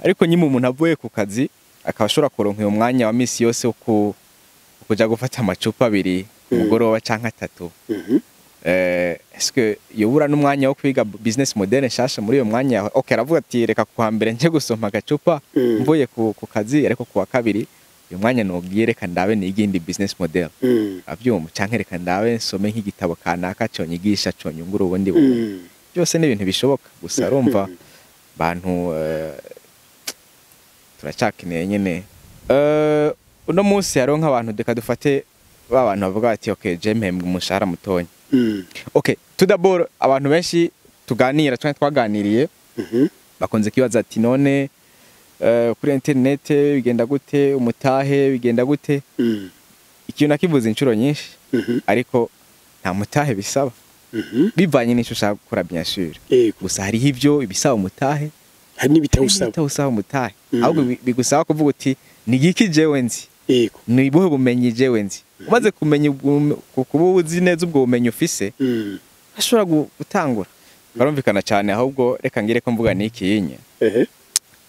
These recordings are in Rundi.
ariko nyine umuntu avuye ku kazi akabashora kuronka uyo mwanya wa misi yose wo kuja gufata amacupa abiri umugoroba canke 3 eske yobura n'umwanya wo kwiga business model nshasha muri uyo mwanya okay aravuga ati reka kuwa mbere nje gusoma agacupa mvuye ku kazi ariko kuwa kabiri uyu mwanya nogiye reka ndabe n'igindi business model avyumva canke reka ndabe nsome nk'igitabo kanaka conyigisha conyungura ubundi byose n'ibintu bishoboka gusa urumva bantu turacakeneye nyene uno munsi hariho nk'abantu deka dufate babantu bavuga ati okay jemhem umushahara mutonya okay tudabor abantu benshi tuganira twaganiriye bakonze kibaza ati none kuri internet bigenda gute umutahe bigenda gute ikintu nakivuze inshuro nyinshi ariko nta mutahe bisaba bivanye n'icyo ushaka gukora bien sûr gusa hari ivyo ibisaba umutahe hari n'ibitawusaba umutahe ahubwo bigusaba kuvuga uti ni giki jewe nzi ni buhe bumenyi jewe nzi umaze kumenya kuba uzi neza ubwo bumenyi ufise ashobora gutangura barumvikana cyane ahubwo reka ngire ko mvuga niki yinye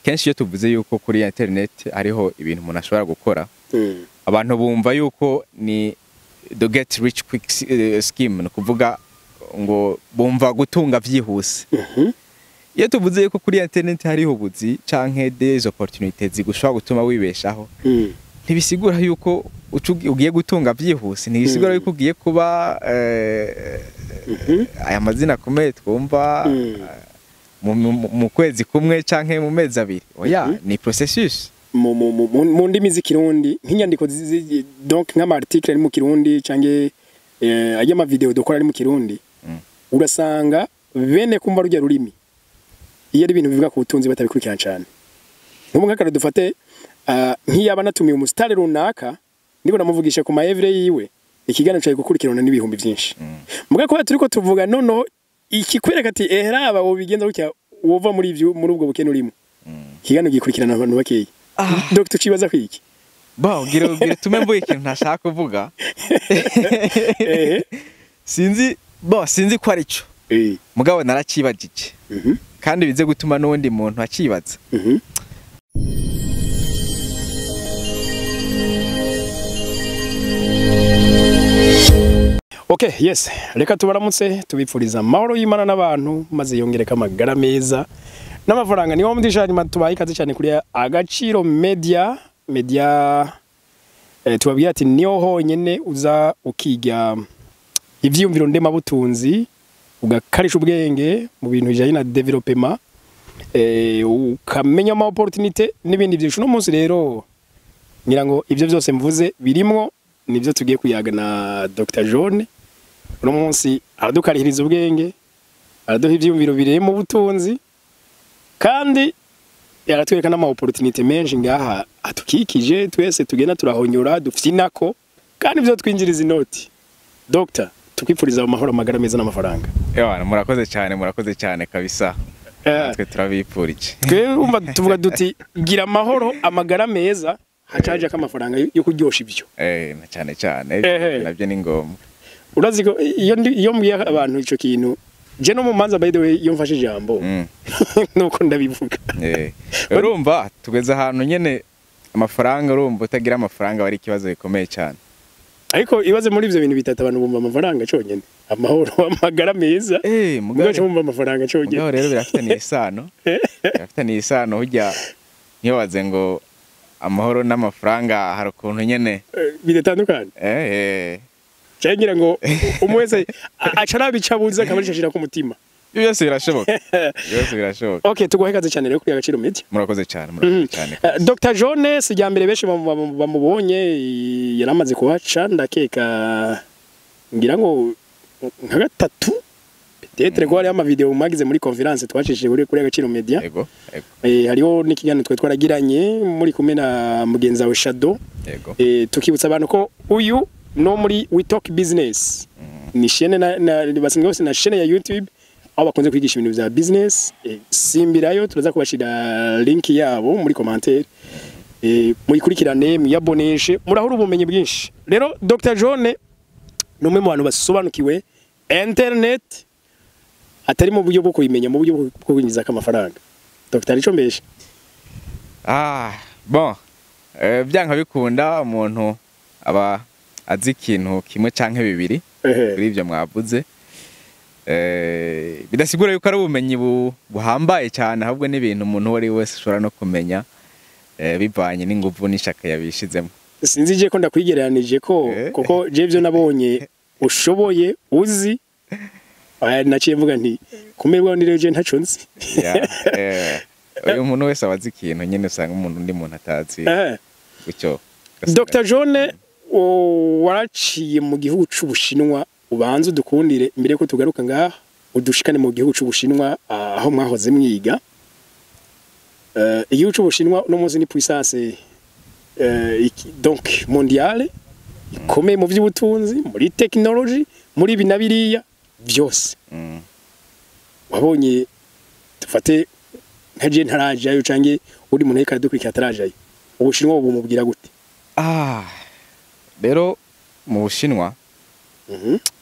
kenshi iyo tuvuze yuko kuri internet ariho ibintu umuntu ashobora gukora abantu bumva yuko ni the get rich quick scheme no kuvuga ngo bumva gutunga vyihuse iyo tuvuze yuko kuri internet hariho ubuzi canke des opportunités zigushobora gutuma wibeshaho ntibisigura yuko ugiye gutunga vyihuse ntibisigura yuko ugiye kuba aya mazina akomeye twumva mu kwezi kumwe canke mu mezi abiri oya ni processus mu ndimi z'ikirundi nk'inyandiko donc nk'ama article ari mu kirundi canke ayama video dukora ari mu kirundi urasanga bene kumva rujya rurimi iyo ari ibintu bivuga ku butunzi batabikurikirana cyane nk'ubu nk'akara dufate nk'iyaba natumiye umusitari runaka ndiko namuvugisha ku maevre yiwe ikiganiro cyaje gukurikirana n'ibihumbi byinshi muga ko turiko tuvuga nono ikikwereka ati raba wo bigenza gutya wova muri ubwo bukene urimo ikiganiro gikurikirana abantu bakeyi Dr. Chibaza kwiki ba ugira tumembuye ikintu ntashaka kuvuga sinzi ko ari cyo mugabo narakibagije kandi bize gutuma n'undi muntu akibaza Okay, yes. Reka tubaramutse tubipfuriza amahoro y'Imana n'abantu maze yongereka amagara meza n'amafaranga niwo mudishani matubaye ikaze cyane kuri Agaciro Media tubabwira ati niyo honyene uza ukiga ivyumviro ndema butunzi ugakarisha ubwenge mu bintu bijanye na development ukamenya ama opportunity n'ibindi byinshi no munsi rero ngira ngo ivyo byose mvuze birimo nibyo tugiye kuyaga na Dr. John uno munsi aradukarihiriza ubwenge araduha ivyumviro bireye mu butunzi kandi yaratwereka n'ama opportunity menshi ngaha atukikije twese tugenda turahonyora dufyinako kandi byo twinjiriza inoti Dr. tukipfuriza amahoro amagara meza n'amafaranga murakoze cyane kabisa twe turabipfurije twe umva tuvuga duti gira amahoro amagara meza hacaje k'amafaranga yo kuryosha ibyo na cyane nabyo ni ngombwa urazi ko iyo mbwiye abantu ico kintu je no mu manza by the way iyo mfashe ijambo nuko ndabivuga urumva tugeze ahantu nyene amafaranga urumva utagira amafaranga bari kibazo gikomeye cyane ariko ibaze muri ivyo bintu bitatu abantu bumva amafaranga cyonyene amahoro amagara meza mugabo bumva amafaranga cyonyene mugabo rero birafitaniye isano hujya niyo waze ngo amahoro n'amafaranga hari ukuntu nyene bidatandukanye cyangwa ngo umwese acarabicabuza akabarishashira ku mutima byose birashoboka okay tugohekaze cyane rero kuri Agaciro Media murakoze cyane Dr. John sijambere benshi bamubonye yaramaze kuhaca ndakeka ngira ngo nka gatatu peut-être ko hari ama video magize muri conference twacishije kuri Agaciro Media hariho n'ikiganiro twe twaragiranye muri kumwe na mugenza we Shadow tukibutsa abantu ko uyu no muri We Talk Business ni chaîne na basinga bose na chaîne ya YouTube aho bakunze kwigisha ibintu bya business simbirayo turaza kubashira link yabo muri commentaire muri kurikirane muyaboneshe murahura ubumenyi bwinshi rero Dr. John numwe mu bantu basobanukiwe internet atari mu buryo bwo kuyimenya mu buryo bwo kwinjiza amafaranga Dr. Rico mbeshe Bon, byanka bikunda umuntu aba azi ikintu kimwe canke bibiri kuri ivyo mwavuze. Bidasigura yuko ari ubumenyi buhambaye cyane, ahubwo n'ibintu umuntu wari wese ashobora no kumenya bivanye n'inguvu n'ishaka yabishizemo. Sinzi je ko ndakwigereranije ko kuko je byo nabonye ushoboye uzi naciye mvuga nti kumerwa nireje ntaco nzi. Uyu muntu wese abazi ikintu nyene usanga umuntu ndi muntu atazi. Gucyo Dr. John waraciye mu gihugu c'Ubushinwa, ubanze udukundire mbere ko tugaruka ngaha udushikane mu gihugu c'Ubushinwa aho mwahoze mwiga. Igihugu c'Ubushinwa no munsi ni puissance donc mondiale ikomeye mu by'ubutunzi, muri technology, muri binabiriya byose. Wabonye tufate nkaje ntarajayo cange uri muntu yeka dukurikira atarajayo. Ubushinwa ubu mubwira gute? Rero mu Bushinwa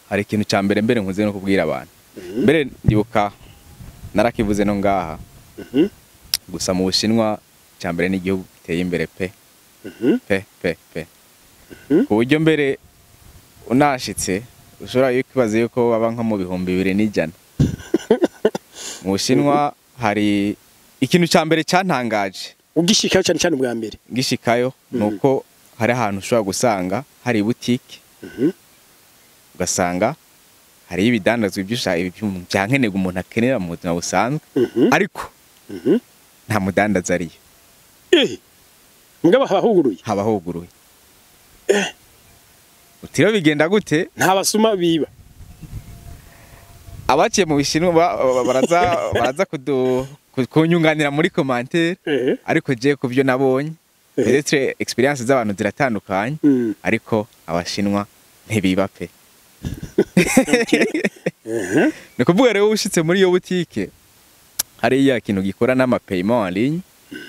hari ikintu cya mbere nkuze no kubwira abantu. Mbere ndibuka narakivuze no ngaha. Gusa mu Bushinwa cya mbere ni igihugu giteye imbere pe. Ku buryo mbere unashitse ushobora kwibaza yuko baba nko mu 2000 mu Bushinwa hari ikintu cya mbere cyantangaje. Ugishikayo cyane cyane ubwa mbere. Ngishikayo nuko hari ahantu ushobora gusanga hari boutique. Ugasanga hari ibidandazwa byankenega umuntu akenera mu buzima busanzwe, ariko nta mudandaza ariyo. Mugaba habahuguruye. Utiro bigenda gute? Nta basuma biba. Abaciye mu Bushinwa baraza kunyunganira muri commentaire, ariko je kuvyo nabonye peut-être experience z'abantu ziratandukanye, ariko Abashinwa ntibiba pe. Ni kuvuga rero ushitse muri iyo boutique hari ya kintu gikora n'ama paiement en ligne.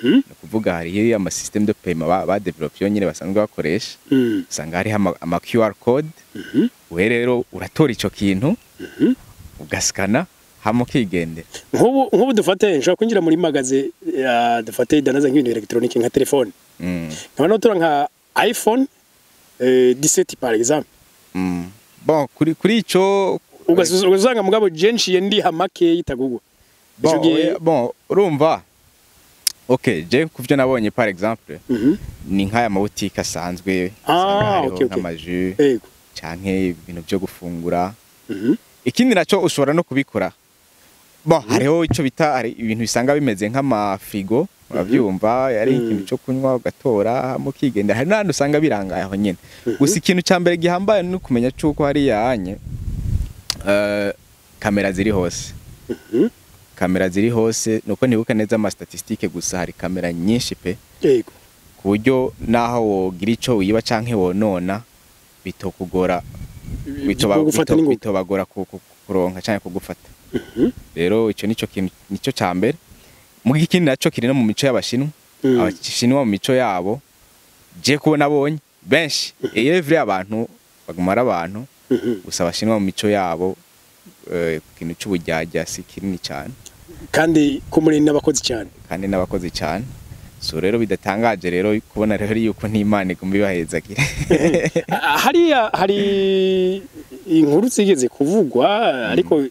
Ni kuvuga hari ama système de paiement ba developé nyine basanzwe bakoresha. Usanga hari ama QR code. We rero uratora ico kintu ugaskana hamo kigende. Nk'ubu dufate nshaka kwinjira muri magaze dufate danaza nk'ibintu electronique nka telefone. Nkaba notora nka iPhone 17 par exemple. Bon kuri ico ugasanga mugabo jenshi ndi hamake yitagugwa. Bon urumva okay, je kuvyo nabonye par exemple ni nk'aya mabutike asanzwe nk'amaju canke ibintu byo gufungura. Ikindi naco ushobora no kubikora. Bon hariho ico bita ari ibintu bisanga bimeze nk'amafrigo, uravyumva yari ikintu cyo kunywa ugatora mu kigenda. Hari n'andi usanga birangaye aho nyene. Gusa ikintu cya mbere gihambaye no kumenya cuko hari yanye kamera ziri hose. Kamera ziri hose nuko ntibuka neza ama statistique, gusa hari kamera nyinshi pe. Yego. Ku buryo naho wogira ico wiba canke wonona bitokugora, bitobagora kuronka canke kugufata. Rero ico nico kintu nico cya mbere. Mu gikindi naco kiri no mu mico y'Abashinwa. Abashinwa mu mico yabo je kubona abonye benshi every abantu bagumara abantu, gusa Abashinwa mu mico yabo kintu cy'ubujyajya si kinini cyane, kandi kumuri n'abakozi cyane. So rero bidatangaje rero kubona rero yuko n'Imana igumba ibahezagira. Hari inkuru zigeze kuvugwa, ariko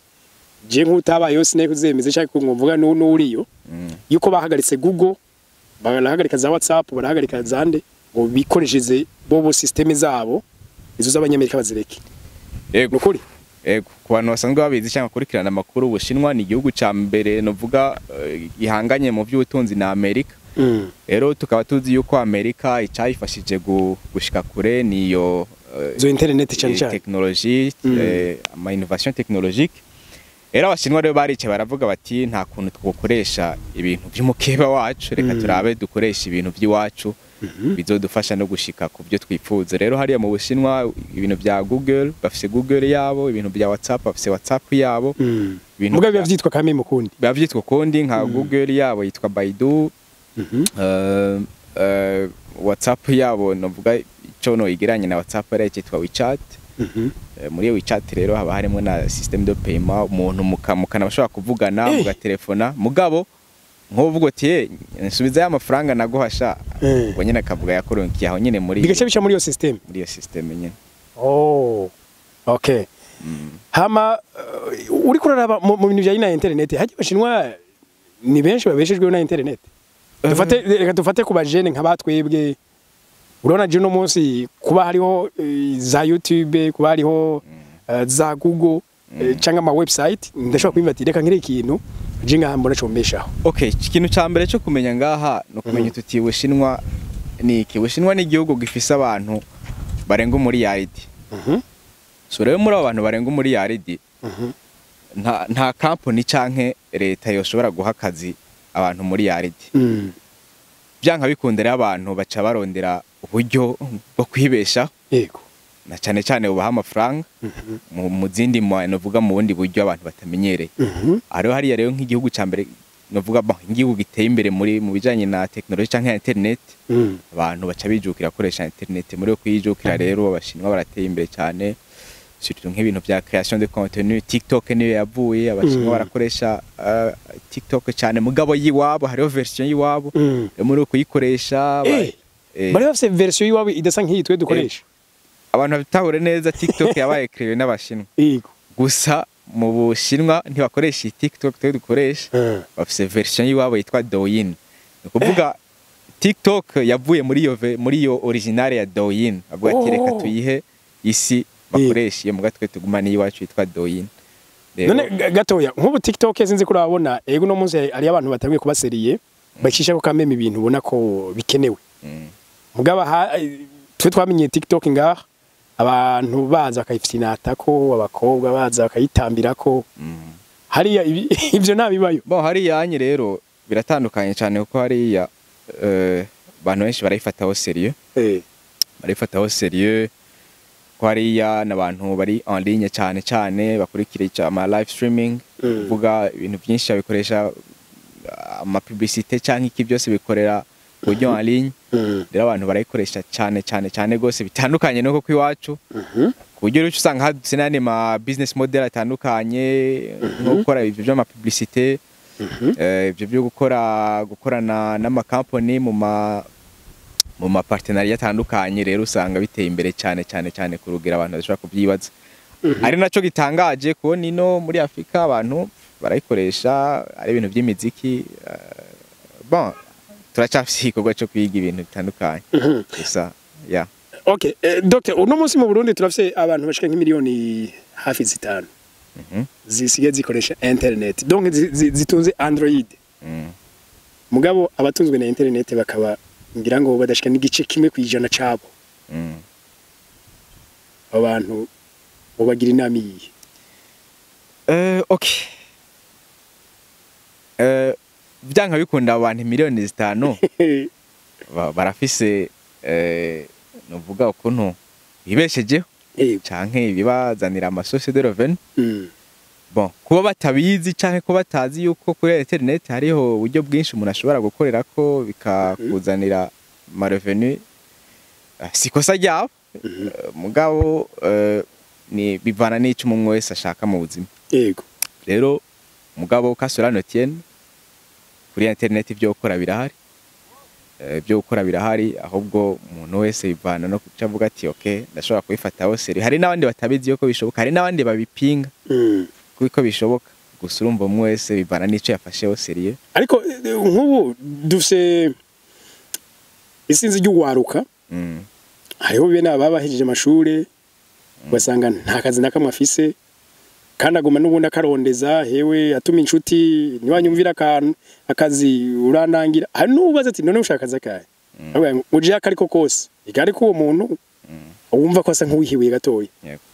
je nk'utaba yose ne kuzemeza cyangwa kumvuga n'uriyo yuko bahagaritse Google, barahagarika za WhatsApp, barahagarika zande ngo bikoresheje bobo systeme zabo izo z'Abanyamerika bazireke. Yego kuri ku bantu basanzwe babizi cyangwa kurikirana amakuru, Ubushinwa ni igihugu cya mbere novuga gihanganye mu by'ubutunzi na Amerika. Rero tukaba tuzi yuko Amerika icyayifashije gushika kure niyo zo internet cyane technologie, ama innovation technologique. Rero Abashinwa rero barice baravuga bati nta kuntu twokoresha ibintu by'umukeba wacu, reka turabe dukoresha ibintu by'iwacu bizodufasha no gushika ku byo twifuza. Rero hariya mu Bushinwa ibintu bya Google bafise Google yabo, ibintu bya WhatsApp bafise WhatsApp yabo, ibintu mugabe byitwa kame mukundi bavyitwa kundi nka Google yabo yitwa Baidu. WhatsApp yabo novuga ico no igiranye na WhatsApp ari cyitwa WeChat. Muri WeChat rero haba harimo na system de paiement, umuntu mukana bashobora kuvugana muga telefona, mugabo nk'uvuga ati nsubiza ya mafaranga naguhasha ngo nyine akavuga yakoronkiye aho nyine muri bigace bica muri iyo system nyine. Okay. Hama uri kuraraba mu bintu bya internet haje bashinwa ni benshi babeshejwe na internet. Dufate ku bajene nk'abatwebwe urabona je no munsi kuba hariho za YouTube kuba hariho za Google cyangwa ama website ndashobora kwimva reka nkire ikintu je ngaha mbona combeshaho. Okay, ikintu ca mbere cyo kumenya ngaha no kumenya tuti Bushinwa ni iki. Bushinwa ni igihugu gifise abantu barenga muri yaridi. So rero muri abantu barenga muri yaridi nta company canke leta yoshobora guha akazi abantu muri yaridi. Byanka bikundira abantu baca barondera uburyo bwo kwibesha. Yego. Na cyane cyane ubaha amafaranga mu zindi novuga mu bundi buryo abantu batamenyereye. Ariho hariya rero nk'igihugu ca mbere novuga igihugu giteye imbere mu bijanye na technology canke internet. Abantu baca bijukira koresha internet muri yo kuyijukira rero abashinwa barateye imbere cyane. Surtout nk'ibintu bya création de contenu. TikTok niyo yavuye abashinwa barakoresha TikTok cyane mugabo yiwabo hariho version yiwabo muri yo kuyikoresha bari bafite version yiwabo idasa nk'iyi twe dukoresha. Abantu bitahure neza TikTok yabaye créé n'abashinwa. Gusa mu Bushinwa ntibakoresha TikTok twe dukoresha. Bafite version yiwabo yitwa Douyin. Ukuvuga TikTok yavuye muri yo original ya Douyin. Avuga ati reka tuyihe isi bakoresha mu gatwe tugumana iwacu yitwa Douyin. None gatoya nk'ubu TikTok sinzi ko urabona ego no munsi ari abantu batangiye kubaseriye bacisha ko kameme ibintu ubona ko bikenewe. Mugaba twe twamenye TikTok ngaha abantu baza bakayifinata ko abakobwa baza bakayitambira ko hariya ibyo nabibayo. Hariya anye rero biratandukanye cyane kuko hariya abantu benshi barayifataho serieux. Barayifataho serieux ko hariya n'abantu bari en ligne cyane bakurikira ama live streaming. Kuvuga ibintu byinshi babikoresha ama publicité cyangwa iki byose bikorera buryo en ligne. Rero abantu barayikoresha cyane gose bitandukanye nuko kwiwacu. Kuburyo rero usanga hadutse n'andi ma business model atandukanye nko gukora ibyo by'ama publicité, ibyo byo gukorana n'ama company mu ma partenariat atandukanye. Rero usanga biteye imbere cyane kurugira abantu bashobora kubyibaza. Ari naco gitangaje ko nino muri Afrika abantu barayikoresha ari ibintu by'imiziki. Turacafise igikorwa cyo kwiga ibintu bitandukanye. Gusa Okay, Dr. uno munsi mu Burundi turafise abantu bashika nk'imiliyoni hafi 5 zisigaye zikoresha internet. Donc zitunze Android. Mugabo abatunzwe na internet bakaba ngira ngo badashika n'igice kimwe kwijana cabo. Abantu bobagira inama iyi. Okay. Byanka bikunda abantu miliyoni 5 barafise novuga ukuntu bibeshejeho canke bibazanira amasource de revenu. Kuba batabizi canke ko batazi yuko kuri internet hariho uburyo bwinshi umuntu ashobora gukorera ko bikakuzanira ma revenu sikosa ryabo. Mugabo ni bivana n'ico umwe wese ashaka mu buzima. Yego. Rero mugabo kasura notienne kuri internet ibyo gukora birahari. Byo gukora birahari ahubwo umuntu wese bivana no kucavuga ati okay ndashobora kubifataho seri. Hari n'abandi batabizi yuko bishoboka, hari n'abandi babipinga kuko bishoboka. Gusa urumva umwe wese bivana n'ico yafasheho seri. Ariko nk'ubu dufise isinzi ry'ugwaruka hariho bene ababahejeje amashure basanga nta kazi nakamwe afise kandi agoma n'ubundi akarondeza hewe atuma inshuti niwanyumvira akazi uranangira hari n'ubaza ati none ushaka akazi akahe uje akariko kose igari ko uwo muntu wumva ko asa nk'uwihiwe gatoya.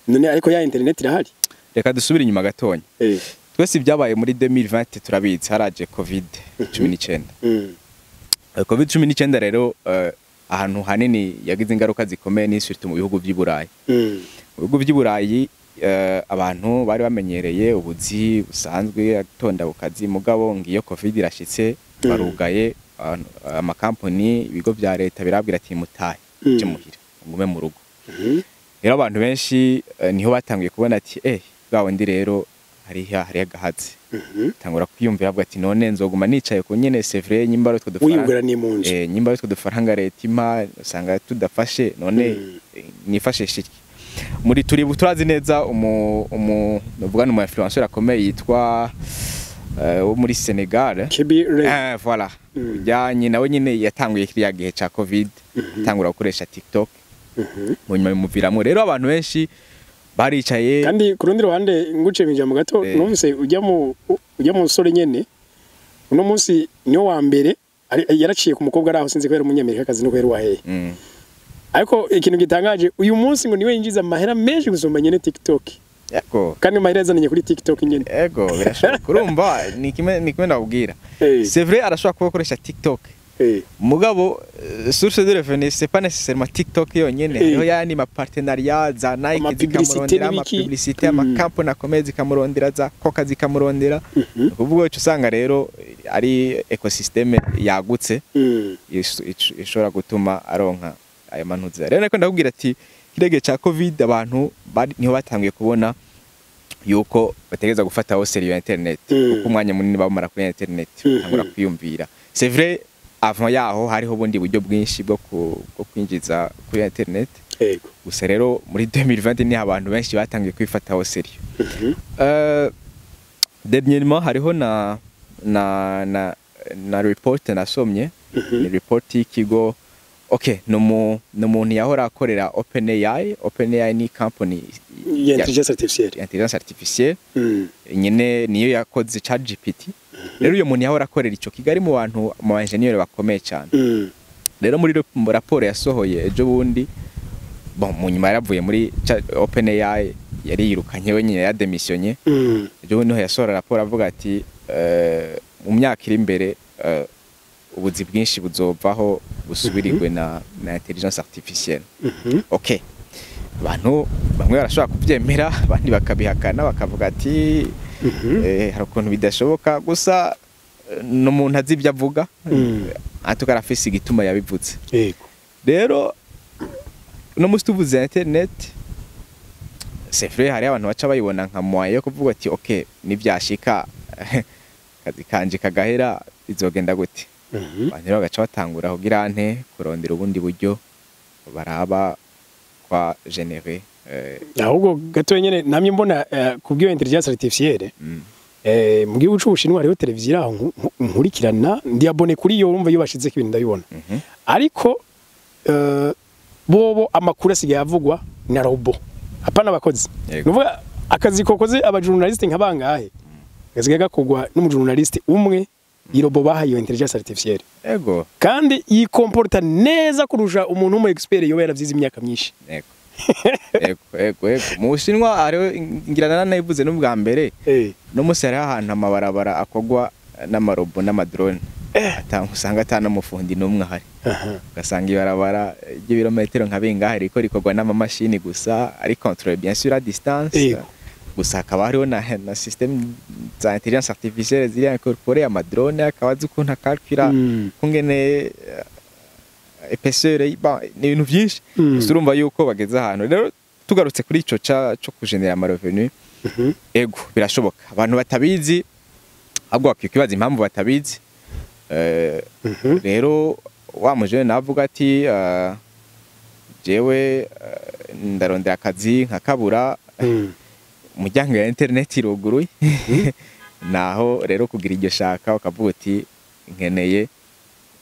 None ariko ya internet irahari. Reka dusubire inyuma gatonya. Twese byabaye muri 2020 turabizi haraje COVID-19. COVID-19 rero ahantu hanini yagize ingaruka zikomeye n'isirtu mu bihugu by'i Burayi. Mu bihugu by'i Burayi abantu bari bamenyereye ubuzi busanzwe atonda bukazi. Mugabo ngiyo COVID irashitse barugaye ama company ibigo bya leta birabwira ati mutahe cyo muhira ngume mu rugo. Rero abantu benshi niho batangiye kubona ati bwawe ndi rero hari agahazi tangura kwiyumvira avuga ati none nzoguma nicaye ku nyene c'est vrai nyimba rutwo wiyubwira ni munzu nyimba rutwo dufaranga leta ima usanga tudafashe none nifashisha iki muri turazi neza novuga ni influencer akomeye yitwa wo muri Senegal voilà ujyanye nawe nyine yatanguye kiriya gihe ca covid tangura gukoresha TikTok mu nyuma bimuviramo rero abantu benshi baricaye kandi ku rundi ruhande nguce binjira mu gato numvise ujya mu sore nyene uno munsi niyo wa mbere yaraciye ku mukobwa araho sinzi ko yari umunyamerika kazi no ko yari waheye ariko ikintu gitangaje uyu munsi ngo niwe yinjiza amahera menshi gusoma nyene TikTok yego kandi amahera yazanye kuri TikTok nyene yego birashoboka urumva ni kimwe ndabubwira c'est vrai arashobora gukoresha TikTok mugabo source de revenus c'est pas nécessairement TikTok yonyene yo yani ma partenariat za Nike zikamurondera ama publicité ama campagne akomeye zikamurondera za Coca zikamurondera kuvuga cyo usanga rero ari ecosystem yagutse ishobora gutuma aronka aya manuza rero nako ndakubwira ati kirege cha covid abantu niho batangiye kubona yuko bategeza gufata aho seriyo internet kuko umwanya munini bamara kuri internet tangura kwiyumvira c'est vrai avant yaho hariho bundi buryo bwinshi bwo kwinjiza kuri internet yego gusa rero muri 2020 ni abantu benshi batangiye kwifata aho seriyo dernièrement hariho na report nasomye ni report y'ikigo okay no muntu yahora akorera OpenAI ni company ya intelligence artificielle nyene niyo yakoze ChatGPT rero uyo muntu yahora akorera ico Kigali mu bantu mu engineer bakomeye cyane rero muri raporo yasohoye ejo bundi mu nyuma yaravuye muri OpenAI yari yirukanye we nyine ya demissionye ejo bundi yasohora raporo avuga ati mu myaka iri imbere ubuzi bwinshi buzovaho busubirirwe na intelligence artificielle okay abantu bamwe barashobora kubyemera abandi bakabihakana bakavuga ati hari ukuntu bidashoboka gusa n'umuntu azi ibyo avuga atuka arafise igituma yabivutse rero no mustuvuze internet c'est vrai hari abantu baca bayibona nka moyen yo kuvuga ati okay nibyashika kazi kanje kagahera bizogenda gute abantu bagaca batangura kugira ante kurondera ubundi buryo baraba kwa générer ahubwo gato nyene namye mbona kubwiyo intelligence artificielle mu gihugu c'Ubushinwa hariho televiziyo aho nkurikirana ndi abone kuri yo urumva yubashize ko ibintu ndabibona ariko bobo amakuru asigaye avugwa na robot apana abakozi nuvuga akazi kokoze abajournaliste nkabangahe gasigaye gakogwa n'umujournaliste umwe irobo bahaye intelligence artificielle ego kandi yikomporta neza kurusha umuntu mu expert yo yaravyize imyaka myinshi ego mu Bushinwa ariho ngirana nayivuze n'ubwa mbere no musari ahantu amabarabara akogwa n'amarobo n'amadrone usanga atana mufundi n'umwe ahari ugasanga ibarabara ry'ibirometero nka bingahe riko rikogwa n'amamashini gusa ari contrôle bien sûr à distance gusa akaba hariho na système za intelligence artificielle ziri incorporé amadrone akabaza ukuntu akalkira kungene épaisseur ni ibintu byinshi urumva yuko bageze ahantu rero tugarutse kuri ico cyo kugenera ama revenu ego birashoboka abantu batabizi ahubwo bakikibaza impamvu batabizi rero wa mujene navuga ati jewe ndarondera akazi nkakabura umuryango ya internet iruguruye naho rero kugira iryo shaka ukavuga uti nkeneye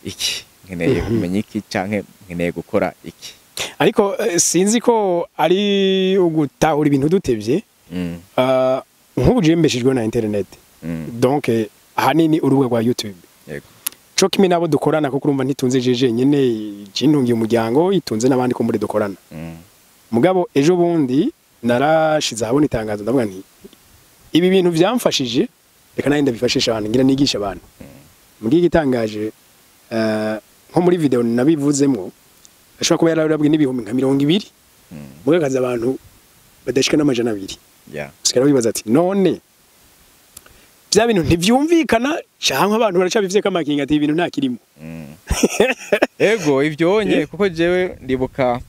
iki nkeneye kumenya iki canke nkeneye gukora iki ariko sinzi ko ari ugutahura ibintu dutevye nk'ubu jembeshejwe na internet donc hanini urubuga rwa YouTube yego cyo kimwe nabo dukorana kuko urumva ntitunze jeje nyene jintungiye umuryango itunze nabandi ko muri dukorana mugabo ejo bundi narashize abone itangazo ndavuga nti ibi bintu byamfashije reka nayo ndabifashisha abantu ngira nigisha abantu mugiye gitangaje nko muri video nabivuzemo ashobora kuba yarabwe n'ibihumbi nka 200 mugakaza abantu badashika n'amajana 2 sikara bibaza ati none bya bintu ntivyumvikana cyangwa abantu baracabivye kamakinga ati ibintu nta kirimo ego ivyo onye kuko jewe ndibuka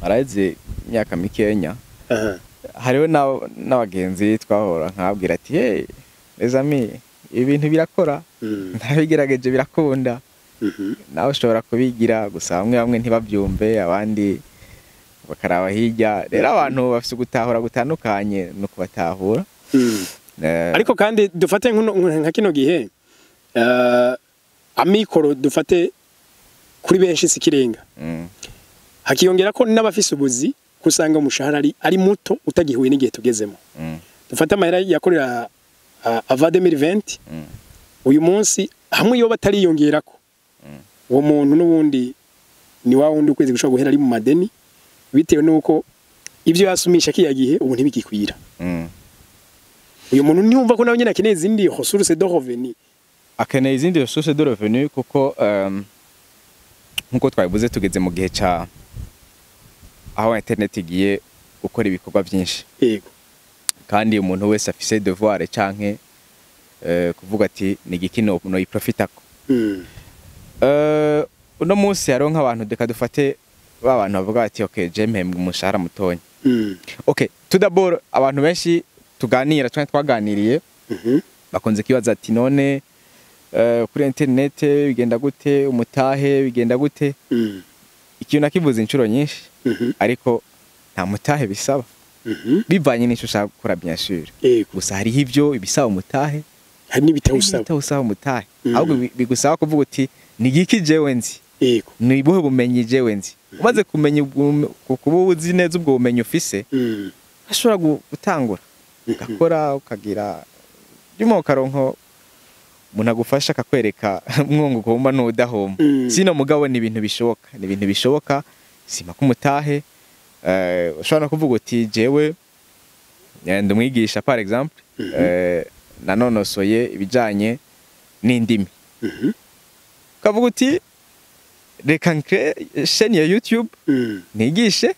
araheze imyaka mikenya hariho n'abagenzi twahora nkabwira ati les amis ibintu birakora ntabigerageje birakunda nawe ushobora kubigira gusa bamwe ntibabyumve abandi bakaraba hirya rero abantu bafite gutahura gutandukanye no kubatahura ariko kandi dufate nka kino gihe amikoro dufate kuri benshi sikirenga hakiyongera ko n'abafise ubuzi kusanga umushahara ari muto utagihuye n'igihe tugezemo dufate amahera yakorera ava 2020 uyu munsi hamwe yo batariyongera ko uwo muntu n'ubundi ni wa wundi ukwezi gushobora guhera ari mu madeni bitewe nuko ibyo yasumisha kiya gihe ubu ntibigikwira uyu muntu niyumva ko nawe nyine akeneye izindi ressources de revenu akeneye izindi ressources de revenu kuko nkuko twabivuze tugeze mu gihe ca aho internet igiye gukora ibikorwa byinshi yego kandi umuntu wese afise devoir canke kuvuga ati ni gikino no yiprofitako uno munsi hariho nk'abantu deka dufate babantu bavuga ati okay jemhem umushahara mutonya okay tout d'abord abantu benshi tuganira twaganiriye bakonze kibaza ati none kuri internet bigenda gute umutahe bigenda gute ikintu nakivuze inshuro nyinshi ariko nta mutahe bisaba bivanye n'icyo ushaka gukora bien sûr gusa hariho ibyo ibisaba umutahe hari n'ibitawusaba umutahe ahubwo bigusaba kuvuga uti ni giki jewe nzi ni ibuhe bumenyi jewe nzi umaze kumenya kuba uzi neza ubwo bumenyi ufise ashobora gutangura ugakora ukagira byimo karonko umuntu agufasha akakwereka mwungu kumba n'udahoma sino mugabo ni ibintu bishoboka sima kumutahe ushobora kuvuga uti jewe ndumwigisha par exemple nanonosoye ibijanye n'indimi kavuga uti reka nkre chaîne ya YouTube nigishe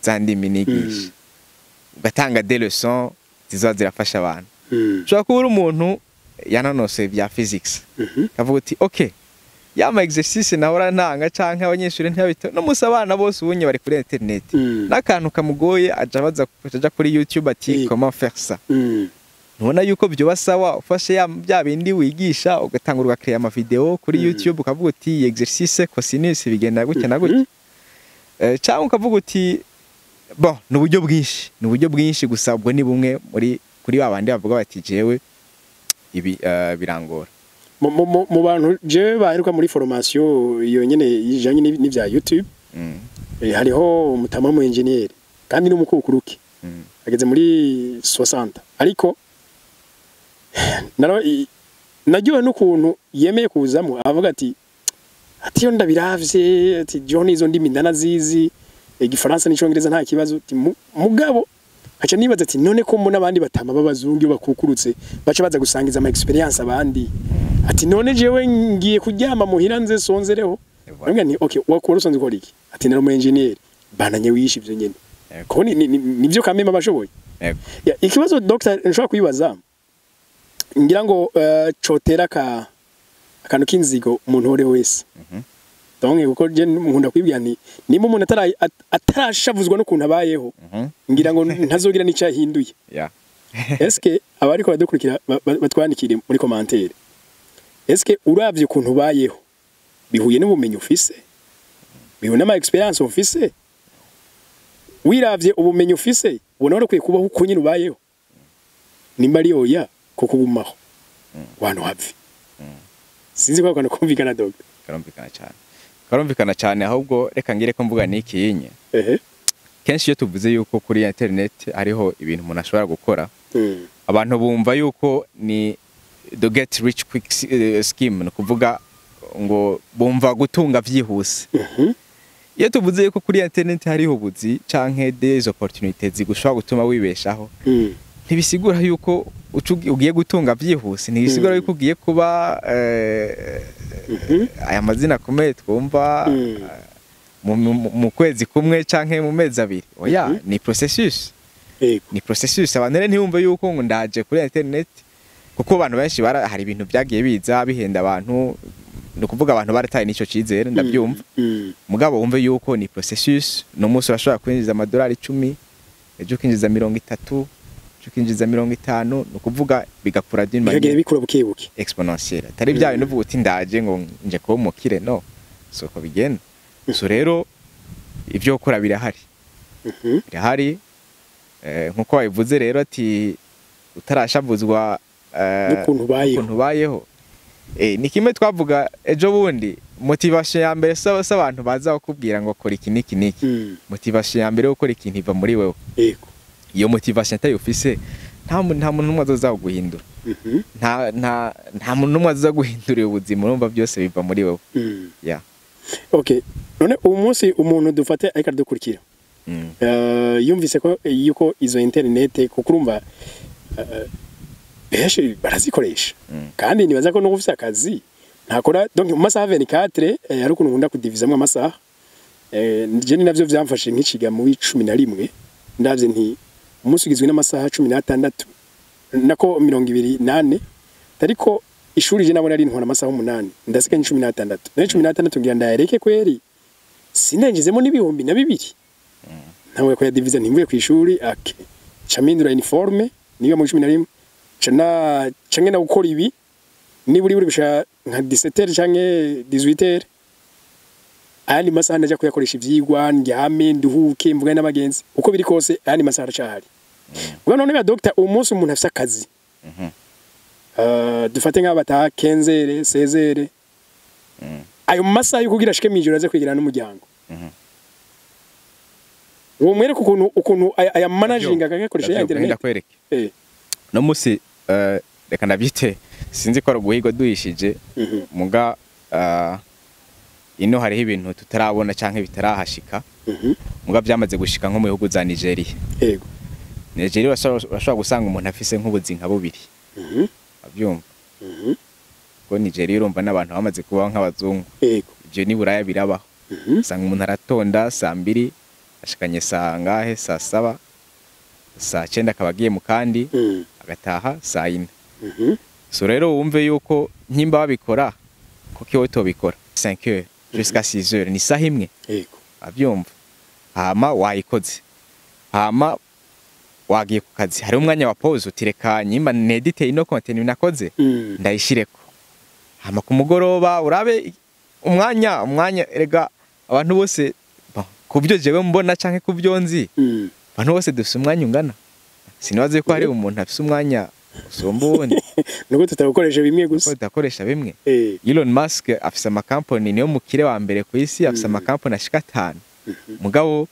zandimi nigishe ugatanga des leçons zizoza zirafasha abantu ushobora kuba umuntu yananosoye bya physics kavuga uti okay yama exercice nahora ntanga canke abanyeshuri ntibabito no musabana bose ubunye bari kuri internet nakantu kamugoye aja kuri YouTube ati comment faire ça nubona yuko byo basawa ufashe bya bindi wigisha ugatangura ugakreya ama video kuri YouTube ukavuga uti exercice cosinus bigenda gutya na gutya cyangwa ukavuga uti bon n'uburyo bwinshi gusa ubwo ni bumwe kuri babandi bavuga bati jewe ibi birangora mu bantu jewe baheruka muri formation iyo nyene yijanye n'ivya YouTube hariho umutama mu engineer kandi n'umukukuruke ageze muri 60 ariko nagiwe n'ukuntu yemeye kuzamo avuga ati yo ndabiravye ati John izo ndimi ndanazizi igifaransa n'icyongereza nta kibazo ati mugabo acha nibaza ati none ko mbona abandi batama babazungu bakukurutse baca baza gusangiza ama experience abandi ati none jewe ngiye kuryama muhira nze sonzereho ngira ni okay wakora usonze ko iki ati nero mu engineer bananye wishe ivyo nyene ko nivyo kamema bashoboye ikibazo doctor nshobora kuyibaza ngira ngo cotera akantu kinzigo umuntu ore wese donc uko je nkunda kwibwira nimba umuntu atarashavuzwa no kuntu abayeho ngira ngo ntazogira n'icahinduye eske abariko badukurikira batwandikire muri commentaire eske uravye kuntu bayeho bihuye n'ubumenyi ufise bihuye n'ama experience ufise wiravye ubumenyi ufise ubona wari kubaho uko nyine ubayeho nimba ari oya kuko ugumaho wantu havi sinzi ko kana kumvikana dogita karumvikana cyane ahubwo reka ngire ko mvuga niki yinye kenshi iyo tuvuze yuko kuri internet hariho ibintu umuntu ashobora gukora abantu bumva yuko ni the get rich quick scheme no kuvuga ngo bumva gutunga vyihuse iyo tuvuze yuko kuri internet hariho ubuzi canke des opportunités zigushobora gutuma wibeshaho ntibisigura yuko ugiye gutunga vyihuse ntibisigura yuko ugiye kuba aya mazina komeye twumva mu kwezi kumwe canke mu mezi abiri oya ni processus abantu rero ntibumve yuko ngo ndaje kuri internet kuko abantu benshi hari ibintu byagiye biza bihenda abantu no kuvuga abantu barataye nico cizere ndabyumva mugabo wumve yuko ni processus no munsi urashobora kwinjiza $10 ejo kwinjiza 30 ukinjiza 50 no kuvuga bigakura d'une manière bikura bukebuke exponentielle atari byawe no vuga uti ndaje ngo nje ko mukire no soko bigenda so rero ivyo ukora birahari birahari nkuko wabivuze rero ati utarashavuzwa n'ukuntu bayeho ni kimwe twavuga ejo bundi motivation ya mbere s'abantu baza bakubwira ngo kora iki niki niki motivation ya mbere ukora ikintu iva muri wewe yego iyo motivation tayo ufise nta muntu numwe azoza guhindura nta muntu numwe azoza guhindura ubuzima urumva byose biva muri wewe yeah okay none uyu munsi umuntu dufate ariko dukurikira yumvise ko yuko izo internet kuko urumva benshi barazikoresha kandi nibaza ko no gufisa akazi ntakora donc mu masaha 24 ari ukuntu nkunda kudivizamwe amasaha je ni navyo vyamfashe nk'ikiga mu 11 ndavye nti umunsi ugizwe n'amasaha 16 nako 28 ariko ishuri je nabona ari ntwara amasaha 8 ndasika 16 na 16 ngira ndayareke kweri sinengezemo n'ibihumbi na bibiri ntawe ko ya divize ntimvuye ku ishuri ake camindura uniforme niyo mu 11 canke na gukora ibi ni buri bisha nka 17h canke 18h ayandi masaha ndaja kuyakoresha ivyigwa ndyame nduhuke mvuga n'abagenzi uko biri kose ayandi masaha aracahari ubwo none ga doctor umunsi umuntu afisa akazi dufate nk'abata 15 16 ayo masaha yo kugira shike mijoro aze kwigirana n'umuryango uwo mwereka ukuntu aya managing agakoresha ya internet no musi reka ndabyite sinzi ko guhigo duhishije muga ino hariho ibintu tutarabona canke bitarahashika muga byamaze gushika nko mu bihugu za Nigeria yego Nigeria bashobora gusanga umuntu afise nk'ubuzinka bubiri abyumva ko Nigeria urumva n'abantu bamaze kuba nk'abazungu yego ibyo ni buraya birabaho usanga umuntu aratonda saa 2 ashikanye saa ngahe saa 7 saa 9 akabagiye mu kandi agataha saa 4 so rero wumve yuko nkimba babikora ko kiwe to bikora 5h jusqu'à 6h ni saha imwe yego abyumva hama wayikoze hama wagiye ku kazi hari umwanya wa pause utireka nyimba nedite ino content nakoze ndayishireko hama ku mugoroba urabe umwanya erega abantu bose kubyo jewe mbona canke kubyo nzi abantu bose dufite umwanya ungana sinibaze ko hari umuntu afite umwanya usomba ubundi nuko tutakoresha bimwe gusa tutakoresha bimwe Elon Musk afise amakampani niyo mukire wa mbere ku isi afise amakampani ashika 5 mugabo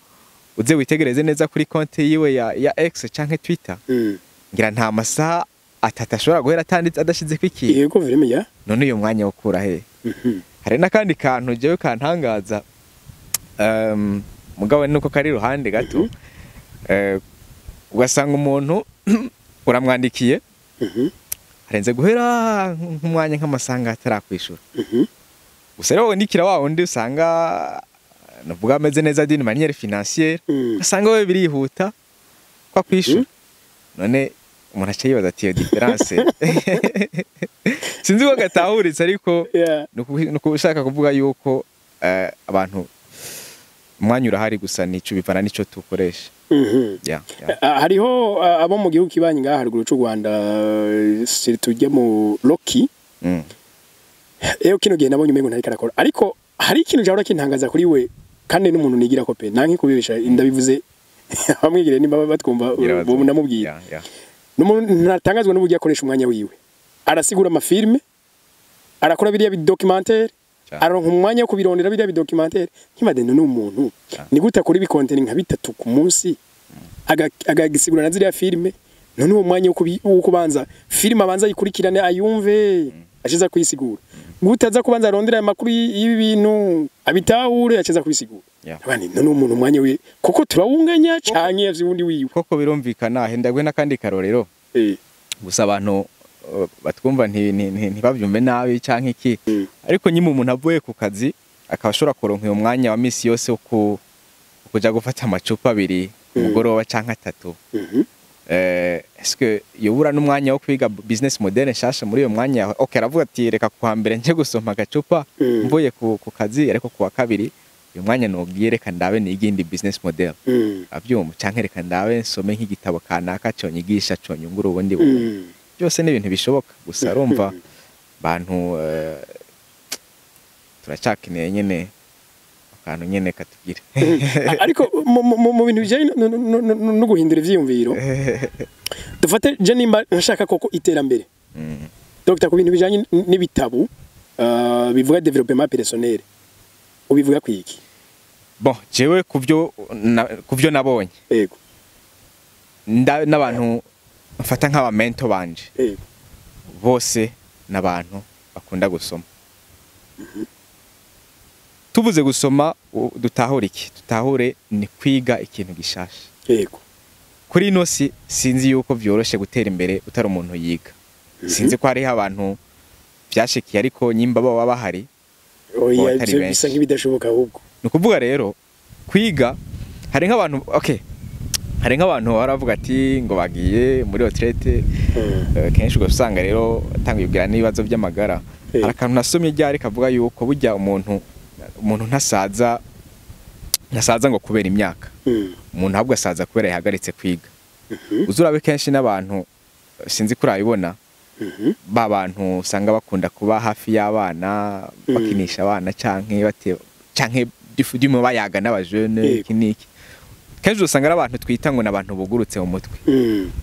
uze witegereze neza kuri konti yiwe ya X canke Twitter ngira nta masaha atashobora guhera atanditse adashize kwiki yego vreme ya none uyo mwanya ukura he hari nakandi kantu jewe kantangaza mugabo nuko kari ruhande gato ugasanga umuntu uramwandikiye arenze guhera nk'umwanya nk'amasanga atarakwishura gusa rero ndikira wa undi usanga navuga ameze neza d'une manière financière usanga we birihuta kwa kwishura none umuntu aciye yibaza ati iyo difference sinzi ko gatahuritse ariko nuko ushaka kuvuga yuko abantu umwanya urahari gusa nico bivana nico tukoresha hariho abo mu gihugu kibanyi ngaha haruguru cy'u Rwanda tujye mu Rocky kino gihe nabonye umengo ntari karakora ariko hari ikintu jahora kintangaza kuri we kandi n'umuntu nigira ko pe nanki kubibisha ndabivuze bamwigire nimba batwumva bo namubwira n'umuntu natangazwa n'uburyo akoresha umwanya wiwe arasigura amafilme arakora biriya documentaire aronka umwanya wo kubirondera biriya documentaire nk'imadeno n'umuntu ni gute akora ibikontent nka 3 ku munsi agagisigura na ziriya filme none uwo mwanya wo kubanza filme abanza yikurikirane ayumve ashiza kuyisigura gute aza kubanza arondera amakuru y'ibi bintu abitahure yaciza kubisigura abandi none umuntu umwanya we kuko turawunganya cyanye yavyundi wiwe koko birumvikana hendagwe nakandi karorero gusa abantu batwumva ntibavyumve nabi canke iki ariko nyime umuntu avuye ku kazi akabashora kuronka uyo mwanya wa misi yose wo kuja gufata amacupa abiri umugoroba canke 3 est-ce yobura n'umwanya wo kwiga business model nshasha muri uyo mwanya okay aravuga ati reka kwa mbere nje gusoma gacupa mvuye ku kazi ariko kuwa kabiri uyu mwanya nogiye reka ndabe n'igindi business model abyumva canke reka ndabe nsome nk'igitabo kanaka conyigisha conyungura ubundi byose n'ibintu bishoboka gusa arumva bantu turacakeneye nyene akantu nyene katugira ariko mu bintu bijanye no guhindura ivyiyumviro dufate je nimba nshaka koko iterambere Dr. ku bintu bijanye n'ibitabo bivuga développement personnel ubivuga kwiki bon jewe kuvyo nabonye yego n'abantu mfata nk'aba mentor banje bose n'abantu bakunda gusoma tubuze gusoma dutahure iki dutahure ni kwiga ikintu gishasha yego kuri ino sinzi yuko vyoroshe gutera imbere utari umuntu yiga sinzi ko hariho abantu vyashikiye ariko nyimba baba bahari oya bisa nk'ibidashoboka ahubwo nukuvuga rero kwiga hari nk'abantu hari nk'abantu baravuga ati ngo bagiye muri retraite kenshi ugasanga rero atangibwira n'ibibazo by'amagara hari akantu nasomye ryari kavuga yuko burya umuntu ntasaza ngo kubera imyaka umuntu ahubwo asaza kubera yahagaritse kwiga uzurabe kenshi n'abantu sinzi kurabibona ba bantu usanga bakunda kuba hafi y'abana bakinisha abana canke dimo bayaga n'abajene kiniki kenshi usanga ari abantu twita ngo n'abantu bugurutse mu mutwe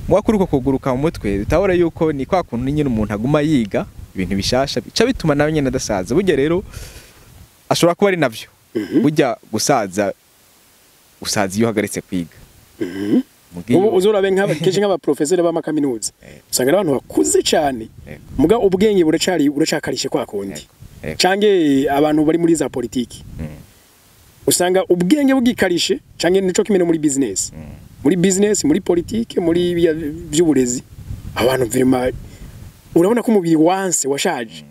mwa kuri uko kuguruka mu mutwe dutabora yuko ni kwa kuntu nyine umuntu aguma yiga ibintu bishasha bica bituma nawe nyine adasaza burya rero ashobora kuba ari navyo burya gusaza iyo uhagaritse kwiga ubu uzurabe kenshi nk'aba professeur b'amakaminuza usanga abantu bakuze cyane muga ubwenge buracakarishe kwa kundi cange abantu bari muri za politiki usanga ubwenge bugikarishe cange nico kimene muri business muri politiki muri by'uburezi abantu vraiment urabona ko umubiri wanse washaje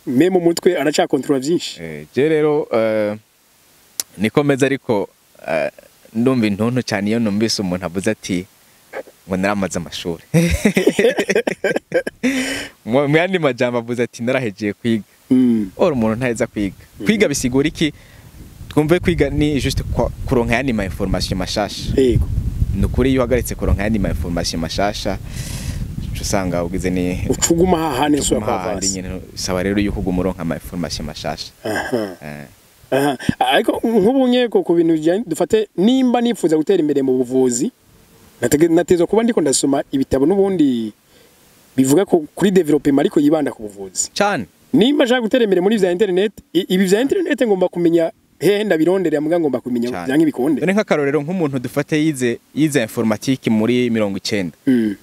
meme umutwe aracakontrola byinshi je rero nikomeza ariko ndumva intonto cyane iyo numvise umuntu avuze ati ngo naramaze amashuri mu yandi majambo avuze ati narahejeye kwiga ora umuntu ntaheza kwiga bisigura iki twumve kwiga ni juste kuronka yandi ma information mashasha yego nukuri iyo uhagaritse kuronka yandi ma information mashasha usanga ugize ni ucuguma hahane so kwavasi saba rero yuko gumuronka ama information mashasha ariko nk'ubunye ko ku bintu dufate nimba nifuza gutera imbere mu buvuzi natezo kuba ndiko ndasoma ibitabo n'ubundi bivuga ko kuri development ariko yibanda ku buvuzi cyane nimba nshaka gutera imbere muri vya internet ibi vya internet ngomba kumenya hehe ndabirondera mbwa ngomba kumenya byange bikonde none nk'akarorero nk'umuntu dufate yize informatique muri 90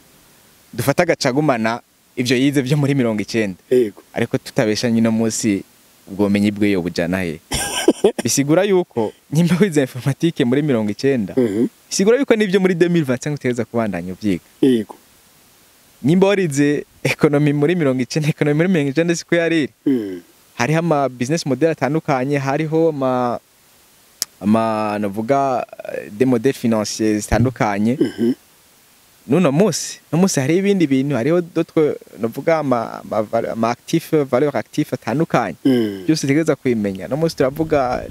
dufata gacagumana ivyo yize byo muri 90 yego ariko tutabesha nyino munsi ubwomenyi bweyo bujana he bisigura yuko nyimba wize informatique muri 90 bisigura yuko nivyo muri 2025 uteza kubandanya ubyiga yego nyimba warize economy muri 90 economy muri 90 siko yariri hariho ama business model atandukanye hariho ama navuga des modèles financiers zitandukanye nuno musi hari ibindi bintu hariho dotwe navuga ama actif valeur actif atandukanye byose tegeza kwimenya no musi turavuga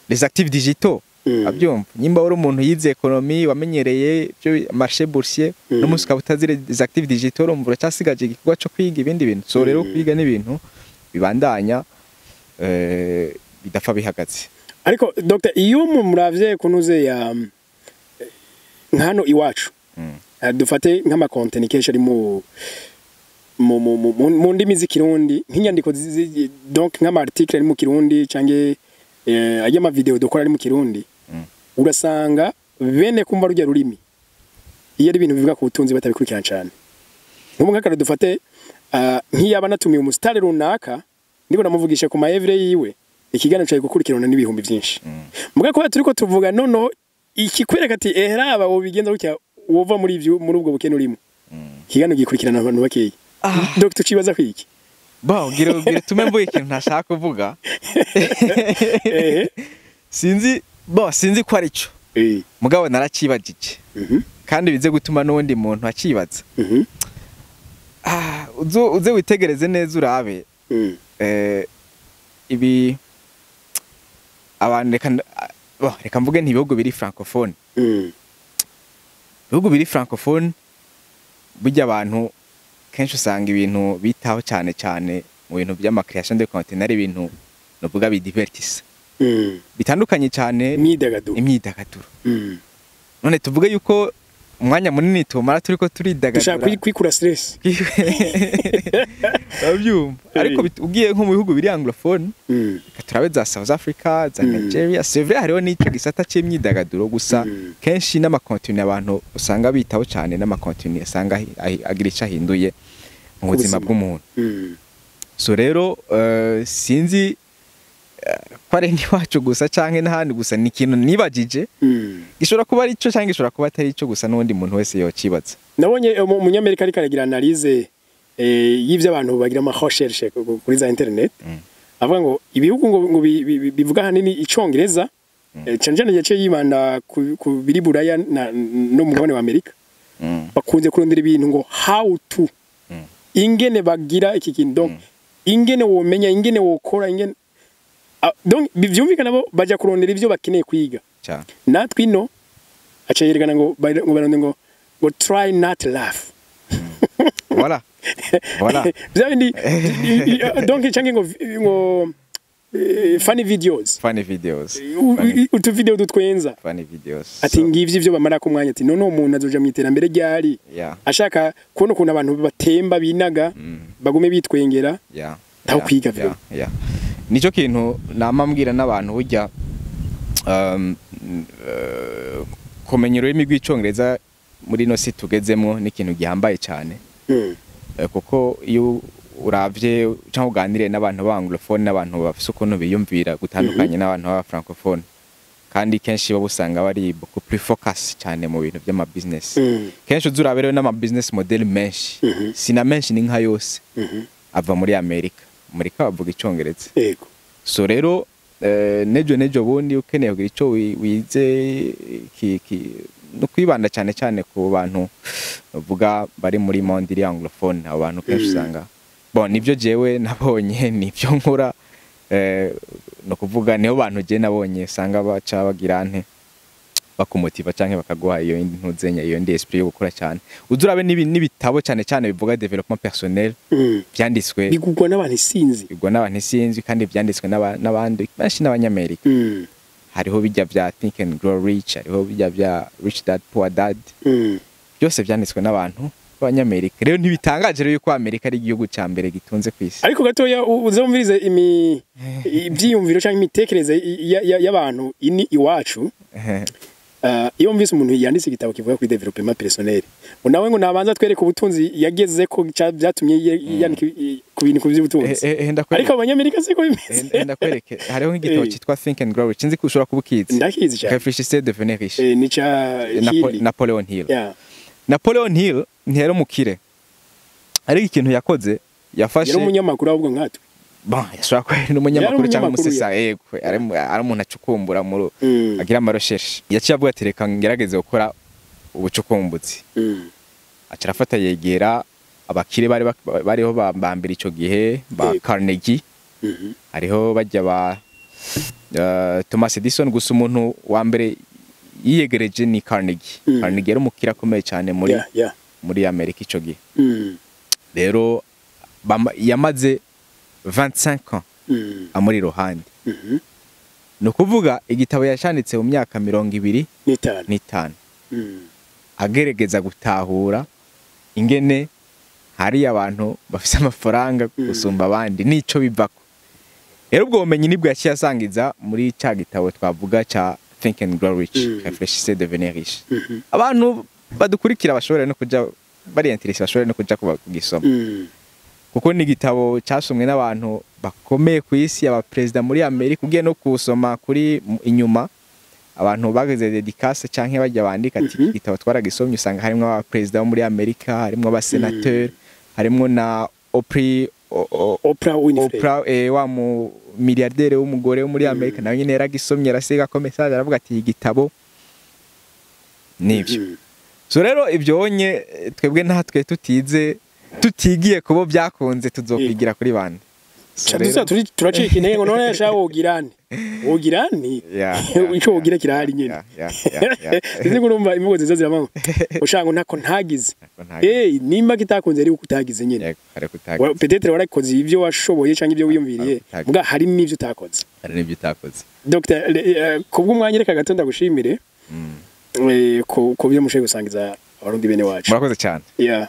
les actifs digitaux abyumva nyimba uri umuntu yize economy wamenyereye byo marché boursier no musi kabutazire des actifs digitaux umvura cyasigaje igikorwa cyo kwiga ibindi bintu so rero kwiga n'ibintu bibandanya bidafa bihagaze ariko Dr. iyo muravye kunuze ya nkano iwacu dufate nk'ama content kenshi ari mu ndimi z'ikirundi nk'inyandiko donc nk'ama article ari mu kirundi cange ajya ama video dukora ari mu kirundi urasanga bene kumva rujya rurimi iyo ari ibintu bivuga ku butunzi batabikurikirana cyane nk'umukakara dufate nk'iyaba natumiye umusitari runaka ndiko namuvugisha ku maevre yiwe ikiganiro cyaje gukurikirana n'ibihumbi byinshi muga ko turiko tuvuga nono ikikwereka ati ehraba wo bigenza gutya wova muri ubwo bukene urimo ikiganiro gikurikirana abantu bakeyi Dr. Cibaza kwiki ba ugire tumembuye ikintu ntashaka kuvuga sinzi ko ari cyo mugabo naracibagije kandi bize gutuma n'undi muntu akibaza uze witegereze neza urabe ibi abantu reka mvuge ntibihugu biri francophone. Ibihugu biri francophone burya abantu kenshi usanga ibintu bitaho cyane cyane mu bintu by'ama creation de contenu ari ibintu novuga bidivertisa. Bitandukanye cyane imyidagaduro. None tuvuge yuko umwanya munini tumara turiko turidagadura. Dushaka kwikura stress. Babyumva. Ariko ugiye nko mu bihugu biri anglophone, katurabe za South Africa, za Nigeria, c'est vrai hariho n'icyo gisata cy'imyidagaduro gusa kenshi n'ama contenu abantu usanga bitaho cyane n'ama contenu usanga agira icyo ahinduye mu buzima bw'umuntu. So rero sinzi kware ni wacu gusa canke n'ahandi gusa ni ikintu nibagije gishobora kuba ari cyo canke gishobora kuba atari cyo gusa n'undi muntu wese yokibaza. Nabonye umunyamerika ariko aragira analyse y'ivyo abantu bagira ama recherche kuri za internet avuga ngo ibihugu ngo bivuga hanini icongereza cyane yace yibanda ku biri buraya no mugabane wa Amerika bakunze kurondera ibintu ngo how to ingene bagira iki kintu donc ingene womenya ingene wokora ingene donc bivyumvikana bo baje kurondera ivyo bakeneye kwiga cyane natwe ino aca yerekana ngo baronde ngo try not laugh voilà byabindi donc cyangwa ngo funny videos utu video dutwenza funny videos ati ngivye ivyo bamara ku mwanya ati none umuntu azoja mu iterambere ryari ashaka kubona ukuntu abantu batemba binaga bagume bitwengera taho kwiga vyo nico kintu namambwira n'abantu burya kumenya ururimi rw'icongereza muri no si tugezemwo n'ikintu gihambaye cyane kuko iyo uravye cyangwa uganire n'abantu b'anglophone n'abantu bafise ukuntu biyumvira gutandukanye n'abantu b'aba francophone kandi kenshi bo usanga bari beaucoup plus focus cyane mu bintu by'ama business kenshi uzuraberewe n'ama business model menshi sina menshi ni nka yose ava muri Amerika bavuga icongereza yego so rero nejo bundi ukeneye kugira ico wize no kwibanda cyane cyane ku bantu bavuga bari muri monde iri anglophone abantu kenshi usanga bon nivyo jewe nabonye nivyo nkora no kuvuga niho bantu je nabonye sanga baca bagirante bakumotiva canke bakaguha iyo ntuzenya iyo ndi esprit yo gukora cyane uzurabe n'ibitabo cyane cyane bivuga development personnel byanditswe bigugwa n'abantu isinzi kandi byanditswe n'abandi benshi n'abanyamerika hariho bijya bya Think and Grow Rich hariho bijya bya Rich Dad Poor Dad byose byanditswe n'abantu b'abanyamerika rero ntibitangaje rero yuko Amerika ari igihugu cya mbere gitunze kwisi ariko gatoya uzumvirize ibyiyumviro cyangwa imitekerereze y'abantu ini iwacu iyo mvise umuntu yanditse igitabo kivuga kuri development personnel nawe ngo nabanza twereke ubutunzi yageze ko byatumye yanika ku bintu by'ubutunzi ariko abanyamerika siko bimeze ndakwereke hariho nk'igitabo cyitwa Think and Grow Rich nzi ko ushobora kubukiza ndakizi cyane Réfléchissez devenez riche ni cha Napoleon Hill Napoleon Hill ntiyari umukire ariko ikintu yakoze yafashe yari umunyamakuru ahubwo nkatwe yashobora kuba ari n'umunyamakuru cyangwa umusesa yego ari umuntu acukumbura muri agira amarosheshe yaciye avuga ati reka ngerageze gukora ubucukumbuzi acarafata yegera abakire bariho bambira ico gihe ba Carnegie hariho bajya ba Thomas Edison gusa umuntu wa mbere yiyegereje ni Carnegie yari umukire akomeye cyane muri Amerika ico gihe rero yamaze 25 ans amuri ruhande no kuvuga igitabo yashanditse mu myaka 25 ageregeza gutahura ingene hari abantu bafise amafaranga gusumba abandi nico bivako rero ubwo bumenyi nibwo yaciye asangiza muri cya gitabo twavuga ca Think and Grow Rich Réfléchissez devenez riche abantu badukurikira bashobora no kuja bari interesse bashobora no kuja kugisoma kuko ni igitabo cyasomwe n'abantu bakomeye ku isi aba president muri Amerika ugiye no kusoma kuri inyuma abantu bageze dedicace canke bajya bandika ati igitabo twaragisomye usanga harimo aba president muri Amerika harimo aba senateur harimo na Oprah wa mu milliardaire w'umugore wo muri Amerika nawe nyine yaragisomye arasiga ko message aravuga ati igitabo nivyo so rero ibyo onye twebwe natwe tutigiye kubo byakunze tuzokwigira kuri bande Chadusa turacika intege ngo none yashaka wogirane. Wogirane? Ico wogira kirahari nyene. Izi ngurumva imvugo nziza ziramanga. Ushanga ntako ntagize. Nimba kitakunze ari ukutagize nyene. Peut-être warakoze ivyo washoboye canke ivyo wiyumviriye. Mbwa hari n'ivyo utakoze. Hari n'ivyo utakoze. Dr. Kubw'umwanya reka gato ndagushimire. Ko byo mushe gusangiza abarundi bene wacu. Murakoze cyane. Yeah.